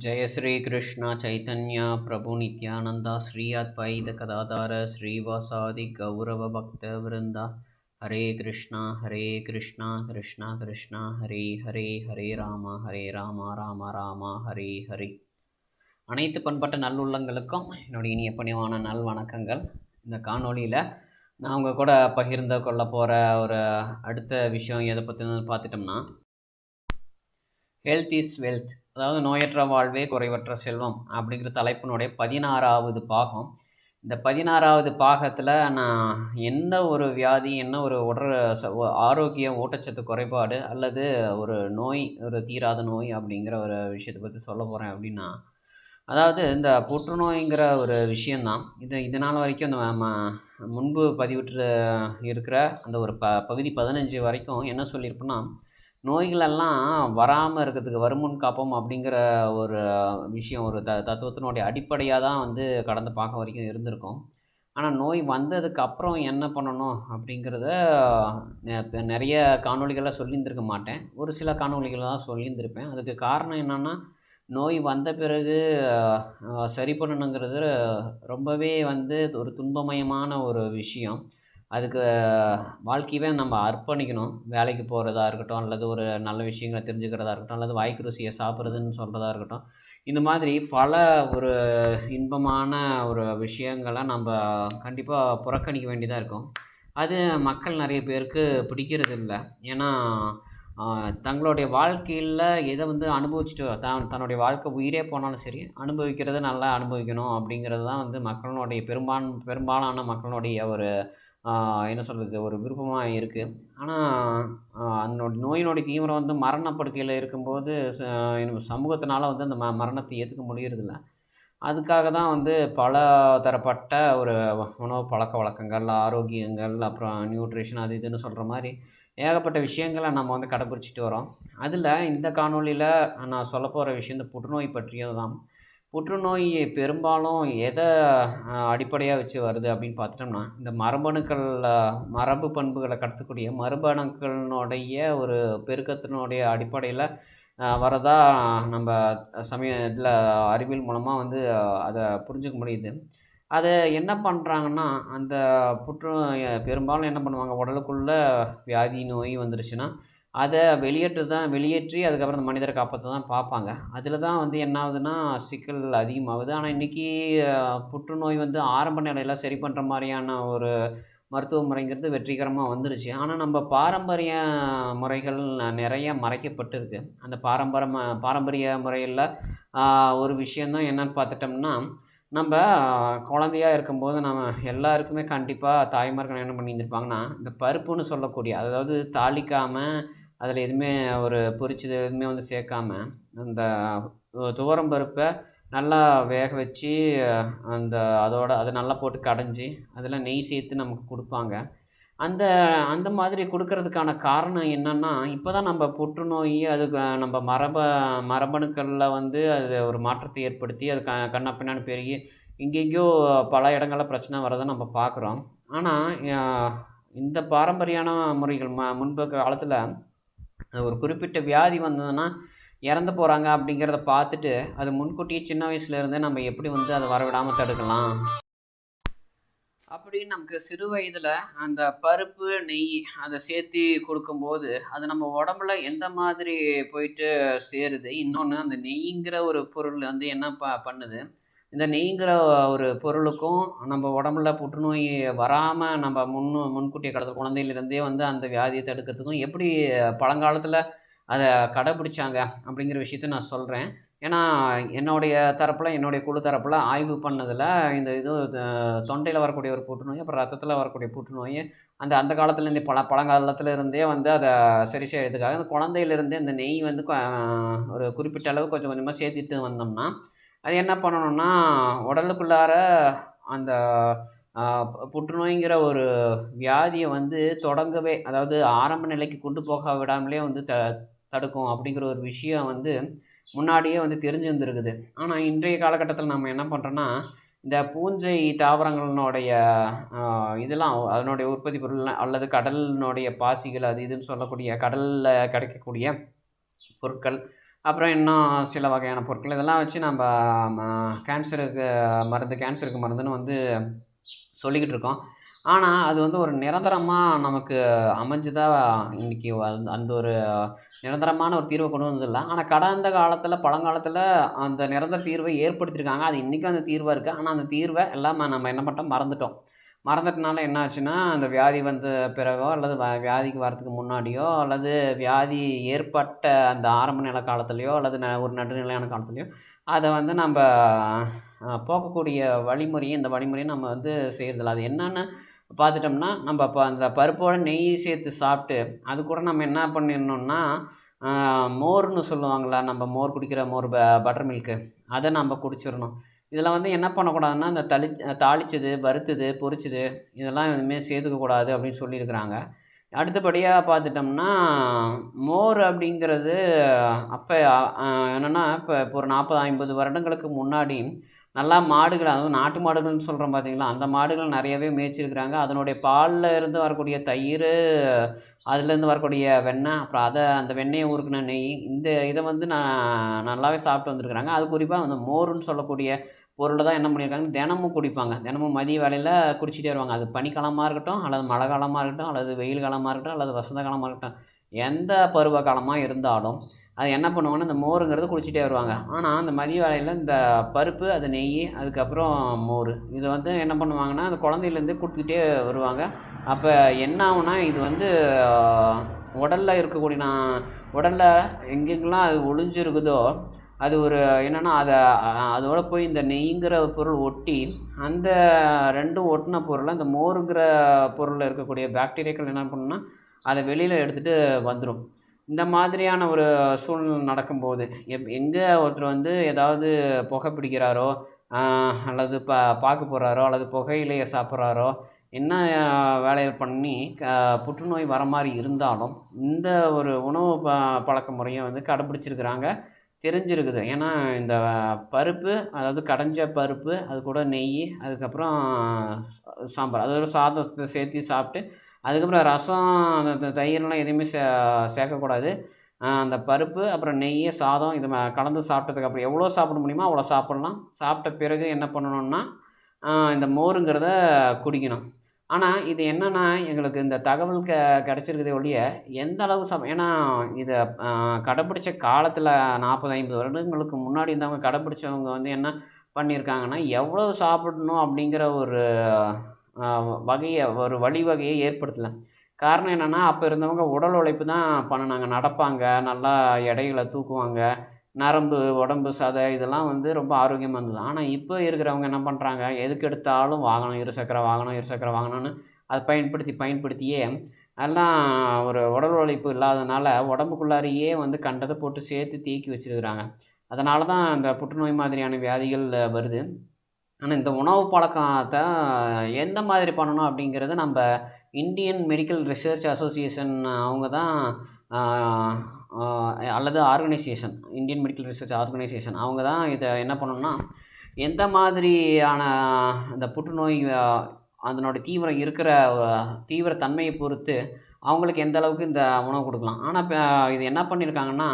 जय श्री कृष्ण चैतन्य प्रभु नित्यानंदा श्री अद्वैत गदाधर श्रीवासादि गौरव भक्त वृंदा हरे कृष्णा कृष्णा कृष्णा हरे हरे हरे राम राम राम हरे हरे அனைத்து பண்பட்ட நல்லுள்ளங்களுக்கும் என்னுடைய இனிய பணிவான நல் வணக்கங்கள். இந்த காணொளியில் நான் உங்கள் கூட பகிர்ந்து கொள்ள போகிற ஒரு அடுத்த விஷயம் எதை பற்றினு பார்த்துட்டோம்னா, ஹெல்த் இஸ் வெல்த், அதாவது நோயற்ற வாழ்வே குறைவற்ற செல்வம் அப்படிங்கிற தலைப்பினுடைய 16வது பாகம். இந்த 16வது பாகத்தில் நான் என்ன ஒரு வியாதி, என்ன ஒரு ஆரோக்கிய ஊட்டச்சத்து குறைபாடு அல்லது ஒரு நோய், ஒரு தீராத நோய் அப்படிங்கிற ஒரு விஷயத்தை பற்றி சொல்ல போகிறேன். அப்படின்னா, அதாவது இந்த புற்றுநோய்ங்கிற ஒரு விஷயந்தான். இதனால் வரைக்கும் இந்த முன்பு பதிவிட்டு இருக்கிற அந்த ஒரு பகுதி 15 வரைக்கும் என்ன சொல்லியிருப்போன்னா, நோய்களெல்லாம் வராமல் இருக்கிறதுக்கு வருமுன் காப்போம் அப்படிங்கிற ஒரு விஷயம், ஒரு தத்துவத்தினுடைய அடிப்படையாக தான் வந்து கடந்த பாகம் வரைக்கும் இருந்திருக்கும். ஆனால் நோய் வந்ததுக்கு அப்புறம் என்ன பண்ணணும் அப்படிங்கிறத நிறைய காணொளிகளில் சொல்லியிருந்திருக்க மாட்டேன். ஒரு சில காணொளிகள் தான் சொல்லியிருந்திருப்பேன். அதுக்கு காரணம் என்னென்னா, நோய் வந்த பிறகு சரி பண்ணணுங்கிறது ரொம்பவே வந்து ஒரு துன்பமயமான ஒரு விஷயம். அதுக்கு வாழ்க்கையவே நம்ம அர்ப்பணிக்கணும். வேலைக்கு போகிறதா இருக்கட்டும், அல்லது ஒரு நல்ல விஷயங்களை தெரிஞ்சுக்கிறதா இருக்கட்டும், அல்லது வாய்க்கு ருசியை சாப்பிட்றதுன்னு சொல்கிறதா இருக்கட்டும், இந்த மாதிரி பல ஒரு இன்பமான ஒரு விஷயங்களை நம்ம கண்டிப்பாக புறக்கணிக்க வேண்டியதாக இருக்கும். அது மக்கள் நிறைய பேருக்கு பிடிக்கிறது இல்லை. ஏன்னா தங்களுடைய வாழ்க்கையில் எதை வந்து அனுபவிச்சுட்டு தன்னுடைய வாழ்க்கை உயிரே போனாலும் சரி, அனுபவிக்கிறத நல்லா அனுபவிக்கணும் அப்படிங்கிறது தான் வந்து மக்களுடைய பெரும்பாலான மக்களுடைய ஒரு என்ன சொல்கிறது, ஒரு விருப்பமாக இருக்குது. ஆனால் நோயினுடைய தீவிரம் வந்து மரணப்படுக்கையில் இருக்கும்போது சமூகத்தினால வந்து அந்த மரணத்தை ஏற்றுக்க முடியறதில்ல. அதுக்காக தான் வந்து பல தரப்பட்ட ஒரு உணவு பழக்க வழக்கங்கள், ஆரோக்கியங்கள், அப்புறம் நியூட்ரிஷன், அது இதுன்னு சொல்கிற மாதிரி ஏகப்பட்ட விஷயங்களை நம்ம வந்து கடைப்பிடிச்சிட்டு வரோம். அதில் இந்த காணொலியில் நான் சொல்ல போகிற விஷயம் இந்த புற்றுநோய் பற்றியது தான். புற்றுநோய் பெரும்பாலும் எதை அடிப்படையாக வச்சு வருது அப்படின்னு பார்த்துட்டோம்னா, இந்த மரபு பண்புகளை கடத்தக்கூடிய மரபணுக்களினுடைய ஒரு பெருக்கத்தினுடைய அடிப்படையில் வரதா நம்ம இதில் அறிவியல் மூலமாக வந்து அதை புரிஞ்சுக்க முடியுது. அதை என்ன பண்ணுறாங்கன்னா, அந்த புற்றுநோய் பெரும்பாலும் என்ன பண்ணுவாங்க, உடலுக்குள்ளே வியாதி நோய் வந்துருச்சுன்னா அதை வெளியேற்றி அதுக்கப்புறம் அந்த மனிதரை காப்பாற்ற தான் பார்ப்பாங்க. அதில் தான் வந்து என்ன ஆகுதுன்னா சிக்கல் அதிகமாகுது. ஆனால் இன்றைக்கி புற்றுநோய் வந்து ஆரம்ப நிலையில் சரி பண்ணுற மாதிரியான ஒரு மருத்துவ முறைங்கிறது வெற்றிகரமாக வந்துருச்சு. ஆனால் நம்ம பாரம்பரிய முறைகள் நிறைய மறைக்கப்பட்டிருக்கு. அந்த பாரம்பரிய முறையில் ஒரு விஷயந்தான் என்னன்னு பார்த்துட்டோம்னா, நம்ம குழந்தையாக இருக்கும்போது நம்ம எல்லாருக்குமே கண்டிப்பாக தாய்மார்கள் என்ன பண்ணியிருந்திருப்பாங்கன்னா, இந்த பருப்புன்னு சொல்லக்கூடிய, அதாவது தாளிக்காமல் அதில் எதுவுமே ஒரு பொரிச்சது எதுவுமே வந்து சேர்க்காம அந்த துவரம் பருப்பை நல்லா வேக வச்சு அதை நல்லா போட்டு கடைஞ்சி அதில் நெய் சேர்த்து நமக்கு கொடுப்பாங்க. அந்த அந்த மாதிரி கொடுக்கறதுக்கான காரணம் என்னென்னா, இப்போ தான் நம்ம புற்றுநோய் அதுக்கு நம்ம மரபணுக்களில் வந்து அது ஒரு மாற்றத்தை ஏற்படுத்தி அது கண்ணா பின்னான்னு பெருகி எங்கெங்கேயோ பல இடங்களில் பிரச்சனை வரதை நம்ம பார்க்குறோம். ஆனால் இந்த பாரம்பரியான முறைகள் முன்பு காலத்தில் ஒரு குறிப்பிட்ட வியாதி வந்ததுன்னா இறந்து போகிறாங்க அப்படிங்கிறத பார்த்துட்டு அது முன்கூட்டியே சின்ன வயசுலேருந்தே நம்ம எப்படி வந்து அதை வரவிடாமல் தடுக்கலாம் அப்படின்னு நமக்கு சிறு வயதில் அந்த பருப்பு நெய் அதை சேர்த்து கொடுக்கும்போது அது நம்ம உடம்புல எந்த மாதிரி போயிட்டு சேருது. இன்னொன்று, அந்த நெய்ங்கிற ஒரு பொருள் வந்து என்ன பண்ணுது, இந்த நெய்ங்கிற ஒரு பொருளுக்கும் நம்ம உடம்புல புற்றுநோய் வராமல் நம்ம முன்கூட்டிய காலத்தில் குழந்தையிலிருந்தே வந்து அந்த வியாதியை தடுக்கிறதுக்கும் எப்படி பழங்காலத்தில் அதை கடைப்பிடிச்சாங்க அப்படிங்கிற விஷயத்த நான் சொல்கிறேன். ஏன்னா என்னுடைய குழு தரப்பில் ஆய்வு பண்ணதில் இந்த தொண்டையில் வரக்கூடிய ஒரு புற்றுநோய், அப்புறம் ரத்தத்தில் வரக்கூடிய புற்றுநோய் அந்த காலத்துலேருந்தே பழங்காலத்தில் இருந்தே வந்து அதை சரி செய்யறதுக்காக அந்த குழந்தையிலேருந்தே இந்த நெய் வந்து ஒரு குறிப்பிட்ட அளவு கொஞ்சம் கொஞ்சமாக சேர்த்துட்டு வந்தோம்னா அது என்ன பண்ணணும்னா, உடலுக்குள்ளார அந்த புற்றுநோய்ங்கிற ஒரு வியாதியை வந்து தொடங்கவே, அதாவது ஆரம்ப நிலைக்கு கொண்டு போக விடாமலே வந்து தடுக்கும் அப்படிங்கிற ஒரு விஷயம் வந்து முன்னாடியே வந்து தெரிஞ்சிருந்துருக்குது. ஆனால் இன்றைய காலகட்டத்தில் நம்ம என்ன பண்ணுறோன்னா, இந்த பூஞ்சை தாவரங்களினுடைய இதெல்லாம் அதனுடைய உற்பத்தி பொருள் அல்லது கடலினுடைய பாசிகள் அது இதுன்னு சொல்லக்கூடிய கடலில் கிடைக்கக்கூடிய பொருட்கள் அப்புறம் இன்னும் சில வகையான பொருட்கள் இதெல்லாம் வச்சு நம்ம கேன்சருக்கு மருந்துன்னு வந்து சொல்லிக்கிட்டு இருக்கோம். ஆனால் அது வந்து ஒரு நிரந்தரமாக நமக்கு அமைஞ்சுதா இன்றைக்கி அந்த ஒரு நிரந்தரமான ஒரு தீர்வை கொண்டு வந்ததில்லை. ஆனால் கடந்த காலத்தில் பழங்காலத்தில் அந்த நிரந்தர தீர்வை ஏற்படுத்தியிருக்காங்க. அது இன்றைக்கும் அந்த தீர்வாக இருக்குது. ஆனால் அந்த தீர்வை எல்லாம் நம்ம என்ன பண்ணிட்டோம், மறந்துட்டோம். மறந்துட்டனால என்ன ஆச்சுன்னா, அந்த வியாதி வந்த பிறகோ அல்லது வியாதிக்கு வரத்துக்கு முன்னாடியோ அல்லது வியாதி ஏற்பட்ட அந்த ஆரம்ப நிலை காலத்துலேயோ அல்லது ஒரு நடுநிலையான காலத்துலேயோ அதை வந்து நம்ம போக்கக்கூடிய இந்த வழிமுறையை நம்ம வந்து செய்கிறதில்ல. அது என்னென்னு பார்த்துட்டோம்னா, நம்ம இப்போ அந்த பருப்போடு நெய் சேர்த்து சாப்பிட்டு அது கூட நம்ம என்ன பண்ணிடணும்னா, மோர்னு சொல்லுவாங்களா, நம்ம மோர் குடிக்கிற மோர் பட்டர் மில்க்கு அதை நம்ம குடிச்சிடணும். இதில் வந்து என்ன பண்ணக்கூடாதுன்னா, இந்த தாளித்தது, வறுத்தது, பொரிச்சது இதெல்லாம் எதுவுமே சேர்த்துக்கக்கூடாது அப்படின்னு சொல்லியிருக்கிறாங்க. அடுத்தபடியாக பார்த்துட்டோம்னா, மோர் அப்படிங்கிறது அப்போ என்னென்னா, இப்போ ஒரு 40, 50 வருடங்களுக்கு முன்னாடி நல்லா மாடுகள், அதுவும் நாட்டு மாடுகள்னு சொல்கிறோம் பார்த்தீங்களா, அந்த மாடுகள் நிறையவே மேய்ச்சிருக்கிறாங்க. அதனுடைய பாலில் இருந்து வரக்கூடிய தயிர், அதுலேருந்து வரக்கூடிய வெண்ணெய், அப்புறம் அந்த வெண்ணெயை ஊறுக்கின நெய், இந்த இதை வந்து நல்லாவே சாப்பிட்டு வந்துருக்குறாங்க. அது குறிப்பாக அந்த மோருன்னு சொல்லக்கூடிய பொருளை தான் என்ன பண்ணியிருக்காங்க, தினமும் குடிப்பாங்க. தினமும் மதிய வேளையில் குடிச்சிட்டே வருவாங்க. அது பனிக்காலமாக இருக்கட்டும், அல்லது மழை காலமாக இருக்கட்டும், அல்லது வெயில் காலமாக இருக்கட்டும், அல்லது வசந்த காலமாக இருக்கட்டும், எந்த பருவ காலமாக இருந்தாலும் அது என்ன பண்ணுவாங்கன்னா, இந்த மோருங்கிறது குடிச்சிட்டே வருவாங்க. ஆனால் அந்த மதிய வேளையில் இந்த பருப்பு, அது நெய், அதுக்கப்புறம் மோர் இது வந்து என்ன பண்ணுவாங்கன்னா, அந்த குழந்தையிலேருந்தே கொடுத்துக்கிட்டே வருவாங்க. அப்போ என்ன ஆகும்னா, இது வந்து உடலில் இருக்கக்கூடிய உடலில் எங்கெங்கெல்லாம் அது ஒளிஞ்சிருக்குதோ அது ஒரு என்னென்னா, அதோட போய் இந்த நெய்ங்கிற பொருள் ஒட்டி அந்த ரெண்டும் ஒட்டின பொருளை இந்த மோருங்கிற பொருளில் இருக்கக்கூடிய பாக்டீரியாக்கள் என்ன பண்ணுன்னா, அதை வெளியில் எடுத்துகிட்டு வந்துடும். இந்த மாதிரியான ஒரு சூழ்நிலை நடக்கும்போது எங்கே ஒருத்தர் வந்து ஏதாவது புகை பிடிக்கிறாரோ அல்லது பாக்கு போடுறாரோ அல்லது புகையிலையை சாப்பிட்றாரோ என்ன வேலையை பண்ணி புற்றுநோய் வர மாதிரி இருந்தாலும் இந்த ஒரு உணவு பழக்க முறையை வந்து கடைப்பிடிச்சிருக்கிறாங்க, தெரிஞ்சிருக்குது. ஏன்னா இந்த பருப்பு, அதாவது கடைஞ்ச பருப்பு, அது கூட நெய், அதுக்கப்புறம் சாம்பார், அதோட சாதம் சேர்த்து சாப்பிட்டு அதுக்கப்புறம் ரசம், அந்த தயிர்லாம் எதுவுமே சேர்க்கக்கூடாது. அந்த பருப்பு, அப்புறம் நெய், சாதம் இது கலந்து சாப்பிட்டதுக்கப்புறம் எவ்வளோ சாப்பிட முடியுமோ அவ்வளோ சாப்பிட்லாம். சாப்பிட்ட பிறகு என்ன பண்ணணுன்னா, இந்த மோருங்கிறத குடிக்கணும். ஆனால் இது என்னென்னா, எங்களுக்கு இந்த தகவல் கிடச்சிருக்குதே ஒழிய எந்த அளவு ஏன்னா இதை கடைப்பிடிச்ச காலத்தில் 40, 50 வருடங்களுக்கு முன்னாடி இருந்தவங்க கடைப்பிடிச்சவங்க வந்து என்ன பண்ணியிருக்காங்கன்னா, எவ்வளோ சாப்பிடணும் அப்படிங்கிற ஒரு வழிவகையை ஏற்படுத்தலை. காரணம் என்னென்னா, அப்போ இருந்தவங்க உடல் உழைப்பு தான் பண்ணுனாங்க. நடப்பாங்க, நல்லா எடைகளை தூக்குவாங்க, நரம்பு, உடம்பு, சதை இதெல்லாம் வந்து ரொம்ப ஆரோக்கியமாக இருந்தது. ஆனால் இப்போ இருக்கிறவங்க என்ன பண்ணுறாங்க, எதுக்கு எடுத்தாலும் வாகனம், இருசக்கர வாகனம்னு அதை பயன்படுத்தியே எல்லாம் ஒரு உடல் உழைப்பு இல்லாதனால உடம்புக்குள்ளாரையே வந்து கண்டதை போட்டு சேர்த்து தேக்கி வச்சுருக்கிறாங்க. அதனால தான் இந்த புற்றுநோய் மாதிரியான வியாதிகள் வருது. ஆனால் இந்த உணவு பழக்கத்தை எந்த மாதிரி பண்ணணும் அப்படிங்கிறது நம்ம இந்தியன் மெடிக்கல் ரிசர்ச் அசோசியேஷன் அவங்க தான் அல்லது இந்தியன் மெடிக்கல் ரிசர்ச் ஆர்கனைசேஷன் அவங்க தான் இதை என்ன பண்ணணும்னா, எந்த மாதிரியான இந்த புற்றுநோய் அதனோட தீவிரத்தன்மையை பொறுத்து அவங்களுக்கு எந்த அளவுக்கு இந்த உணவு கொடுக்கலாம். ஆனால் இப்போ இது என்ன பண்ணியிருக்காங்கன்னா,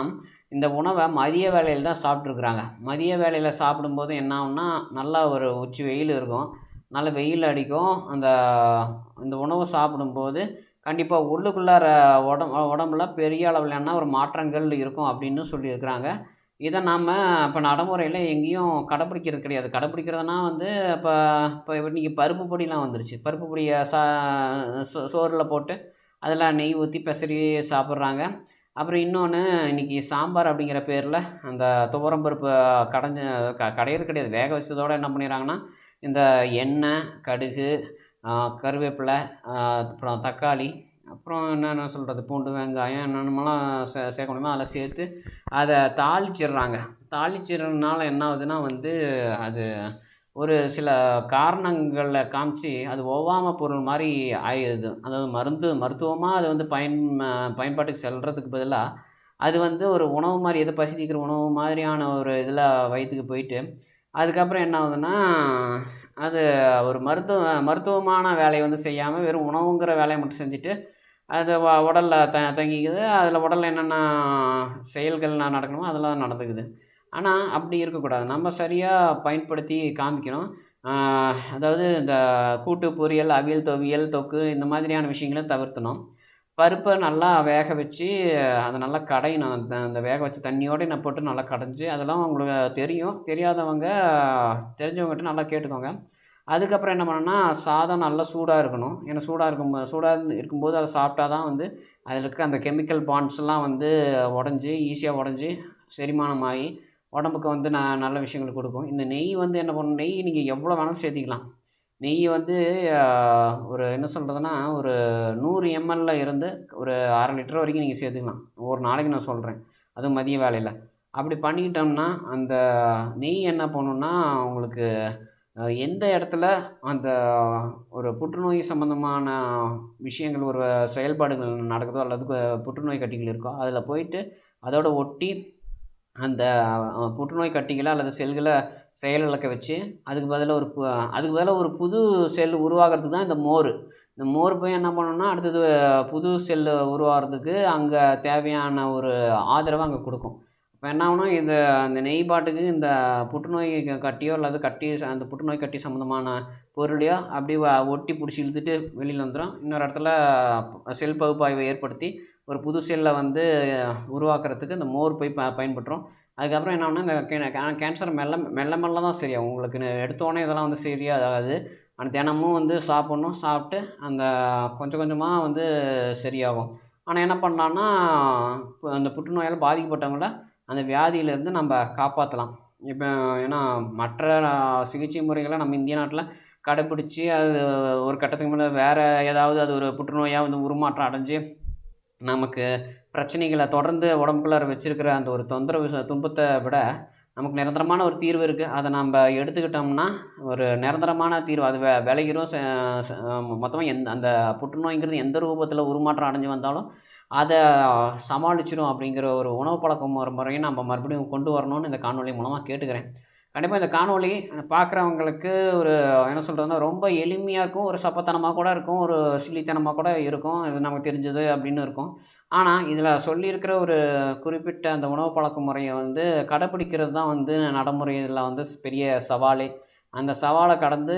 இந்த உணவை மதிய வேளையில் தான் சாப்பிட்ருக்குறாங்க. மதிய வேளையில் சாப்பிடும்போது என்ன ஆகும்னா, நல்லா ஒரு உச்சி வெயில் இருக்கும், நல்ல வெயில் அடிக்கும். இந்த உணவு சாப்பிடும்போது கண்டிப்பாக உள்ளுக்குள்ளார உடம்புல பெரிய அளவிலான ஒரு மாற்றங்கள் இருக்கும் அப்படின்னு சொல்லியிருக்கிறாங்க. இதை நாம் இப்போ நடைமுறையில் எங்கேயும் கடைப்பிடிக்கிறது கிடையாது. கடைப்பிடிக்கிறதுனா வந்து இப்போ இன்றைக்கி பருப்பு பொடிலாம் வந்துருச்சு. பருப்பு பொடியை சோறில் போட்டு அதில் நெய் ஊற்றி பெசரி சாப்பிட்றாங்க. அப்புறம் இன்னொன்று, இன்றைக்கி சாம்பார் அப்படிங்கிற பேரில் அந்த துவரம் பருப்பு கடையிறது கிடையாது, வேக வச்சதோடு என்ன பண்ணிடுறாங்கன்னா, இந்த எண்ணெய், கடுகு, கருவேப்பிலை, அப்புறம் தக்காளி, அப்புறம் என்னென்ன சொல்கிறது, பூண்டு, வெங்காயம் என்னென்னமெல்லாம் சேர்க்க முடியுமோ அதெல்லாம் சேர்த்து அதை தாளிச்சிடுறாங்க. தாளிச்சிடுறதுனால என்ன ஆகுதுன்னா வந்து, அது ஒரு சில காரணங்களில் காமிச்சு அது ஒவ்வாமை பொருள் மாதிரி ஆயிடுது. அதாவது மருத்துவமாக அது வந்து பயன்பாட்டுக்கு செல்கிறதுக்கு பதிலாக அது வந்து ஒரு உணவு மாதிரி, எது பசி தீர்க்கிற உணவு மாதிரியான ஒரு இதில் வயிற்றுக்கு போயிட்டு அதுக்கப்புறம் என்ன ஆகுதுன்னா, அது ஒரு மருத்துவமான வேலையை வந்து செய்யாமல் வெறும் உணவுங்கிற வேலையை மட்டும் செஞ்சுட்டு அது உடலில் தங்கிக்குது. அதில் உடலில் என்னென்ன செயல்கள் நடக்கணுமோ அதெல்லாம் நடந்துக்குது. ஆனால் அப்படி இருக்கக்கூடாது. நம்ம சரியாக பயன்படுத்தி காமிக்கணும். அதாவது இந்த கூட்டு, பொரியல், அவியல், துவையல், தொக்கு இந்த மாதிரியான விஷயங்கள தவிர்த்தணும். பருப்பை நல்லா வேக வச்சு அதை நல்லா கடையணும். அந்த வேக வச்ச தண்ணியோடு நான் போட்டு நல்லா கடைஞ்சி, அதெல்லாம் உங்களுக்கு தெரியும். தெரியாதவங்க தெரிஞ்சவங்ககிட்ட நல்லா கேட்டுக்கோங்க. அதுக்கப்புறம் என்ன பண்ணணும்னா, சாதம் நல்லா சூடாக இருக்கணும். ஏன்னா சூடாக இருக்கும்போது அதை சாப்பிட்டா தான் வந்து அதில் இருக்கிற அந்த கெமிக்கல் பாண்ட்ஸ்லாம் வந்து ஈஸியாக உடஞ்சி செரிமானமாகி உடம்புக்கு வந்து நல்ல விஷயங்கள் கொடுக்கும். இந்த நெய் வந்து என்ன பண்ணணும், நெய் நீங்கள் எவ்வளோ வேணாலும் சேர்த்திக்கலாம். நெய் வந்து ஒரு என்ன சொல்கிறதுனா, ஒரு 100 எம்எல்ல இருந்து ஒரு 1/2 லிட்டர் வரைக்கும் நீங்கள் சேர்த்துக்கலாம். ஒரு நாளைக்கு நான் சொல்கிறேன், அதுவும் மதிய வேலையில். அப்படி பண்ணிக்கிட்டோம்னா அந்த நெய் என்ன பண்ணுன்னா, உங்களுக்கு எந்த இடத்துல அந்த ஒரு புற்றுநோய் சம்மந்தமான விஷயங்கள், ஒரு செயல்பாடுகள் நடக்குதோ அல்லது புற்றுநோய் கட்டிகள் இருக்கோ, அதில் போயிட்டு அதோடு ஒட்டி அந்த புற்றுநோய் கட்டிகளை அல்லது செல்களை செயலிழக்க வச்சு அதுக்கு பதிலாக ஒரு புது செல் உருவாகிறதுக்கு தான் இந்த மோர். இந்த மோர் போய் என்ன பண்ணணும்னா, அடுத்தது புது செல் உருவாகிறதுக்கு அங்கே தேவையான ஒரு ஆதரவை அங்கே கொடுக்கும். இப்போ என்ன ஆகணும், அந்த நெய் பாட்டுக்கு இந்த புற்றுநோய் கட்டியோ அல்லது அந்த புற்றுநோய் கட்டி சம்மந்தமான பொருளையோ அப்படி ஒட்டி பிடிச்சி இழுத்துட்டு வெளியில் வந்துடும். இன்னொரு இடத்துல செல் பகுப்பாய்வை ஏற்படுத்தி ஒரு புது செல்லை வந்து உருவாக்குறதுக்கு இந்த மோர் போய் பயன்பட்டுரும். அதுக்கப்புறம் என்ன ஆகுனா, இந்த கேன்சர் மெல்ல மெல்ல தான் சரியாகும். உங்களுக்கு எடுத்தோடனே இதெல்லாம் வந்து சரியாகாது. ஆனால் தினமும் வந்து சாப்பிட்ணும். சாப்பிட்டு அந்த கொஞ்சம் கொஞ்சமாக வந்து சரியாகும். ஆனால் என்ன பண்ணலான்னா, அந்த புற்றுநோயால் பாதிக்கப்பட்டவங்கள அந்த வியாதியிலேருந்து நம்ம காப்பாற்றலாம். இப்போ ஏன்னா மற்ற சிகிச்சை முறைகளை நம்ம இந்திய நாட்டில் கடைப்பிடிச்சி அது ஒரு கட்டத்துக்கு மேலே வேறு ஏதாவது அது ஒரு புற்றுநோயாக வந்து உருமாற்றம் அடைஞ்சு நமக்கு பிரச்சனைகளை தொடர்ந்து உடம்புக்குள்ளார வச்சுருக்கிற அந்த ஒரு துன்பத்தை விட நமக்கு நிரந்தரமான ஒரு தீர்வு இருக்குது. அதை நம்ம எடுத்துக்கிட்டோம்னா ஒரு நிரந்தரமான தீர்வு அது விளைகிறோம். மொத்தமாக அந்த புற்றுநோய்ங்கிறது எந்த ரூபத்தில் உருமாற்றம் அடைஞ்சு வந்தாலும் அதை சமாளிச்சிடும் அப்படிங்கிற ஒரு உணவு பழக்க முறையும் நம்ம மறுபடியும் கொண்டு வரணும்னு இந்த காணொலி மூலமாக கேட்டுக்கிறேன். கண்டிப்பாக இந்த காணொலி பார்க்குறவங்களுக்கு ஒரு என்ன சொல்கிறதுனா, ரொம்ப எளிமையாக இருக்கும். ஒரு சப்பத்தனமாக கூட இருக்கும். ஒரு சில்லித்தனமாக கூட இருக்கும். இது நமக்கு தெரிஞ்சது அப்படின்னு இருக்கும். ஆனால் இதில் சொல்லியிருக்கிற ஒரு குறிப்பிட்ட அந்த உணவு பழக்க முறையை வந்து கடைப்பிடிக்கிறது தான் வந்து நடைமுறையில் வந்து பெரிய சவாலே. அந்த சவாலை கடந்து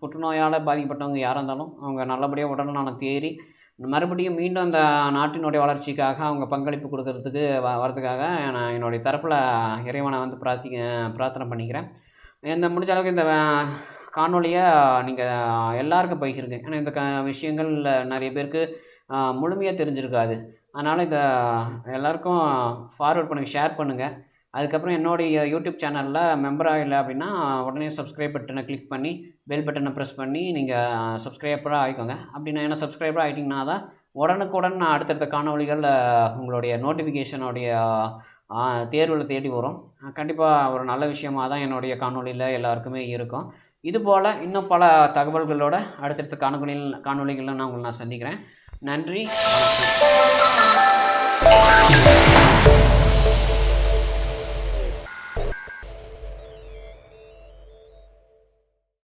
புற்றுநோயால் பாதிக்கப்பட்டவங்க யாராக இருந்தாலும் அவங்க நல்லபடியாக உடல்நலம் தேறி மறுபடியும் மீண்டும் அந்த நாட்டினுடைய வளர்ச்சிக்காக அவங்க பங்களிப்பு கொடுக்கறதுக்கு வரதுக்காக நான் என்னுடைய தரப்பில் இறைவனை வந்து பிரார்த்தனை பண்ணிக்கிறேன். இந்த முடிஞ்ச அளவுக்கு இந்த காணொலியை நீங்கள் எல்லாருக்கும் பகிருங்க. ஏன்னா இந்த விஷயங்கள் நிறைய பேருக்கு முழுமையாக தெரிஞ்சிருக்காது. அதனால் இதை எல்லாருக்கும் ஃபார்வர்ட் பண்ணுங்கள், ஷேர் பண்ணுங்கள். அதுக்கப்புறம் என்னுடைய யூடியூப் சேனலில் மெம்பராக இல்லை அப்படின்னா உடனே சப்ஸ்கிரைப் பட்டனை கிளிக் பண்ணி பெல் பட்டனை ப்ரெஸ் பண்ணி நீங்கள் சப்ஸ்கிரைபராக ஆகிக்கோங்க. அப்படின்னா என்ன, சப்ஸ்கிரைபராக ஆகிட்டிங்கன்னா தான் உடனுக்குடன் அடுத்தடுத்த காணொலிகள் உங்களுடைய நோட்டிஃபிகேஷனுடைய தேர்வில் தேடி வரும். கண்டிப்பாக ஒரு நல்ல விஷயமாக தான் என்னுடைய காணொலியில் எல்லாருக்குமே இருக்கும். இதுபோல் இன்னும் பல தகவல்களோட அடுத்தடுத்த காணொலிகளில் நான் உங்களை சந்திக்கிறேன். நன்றி.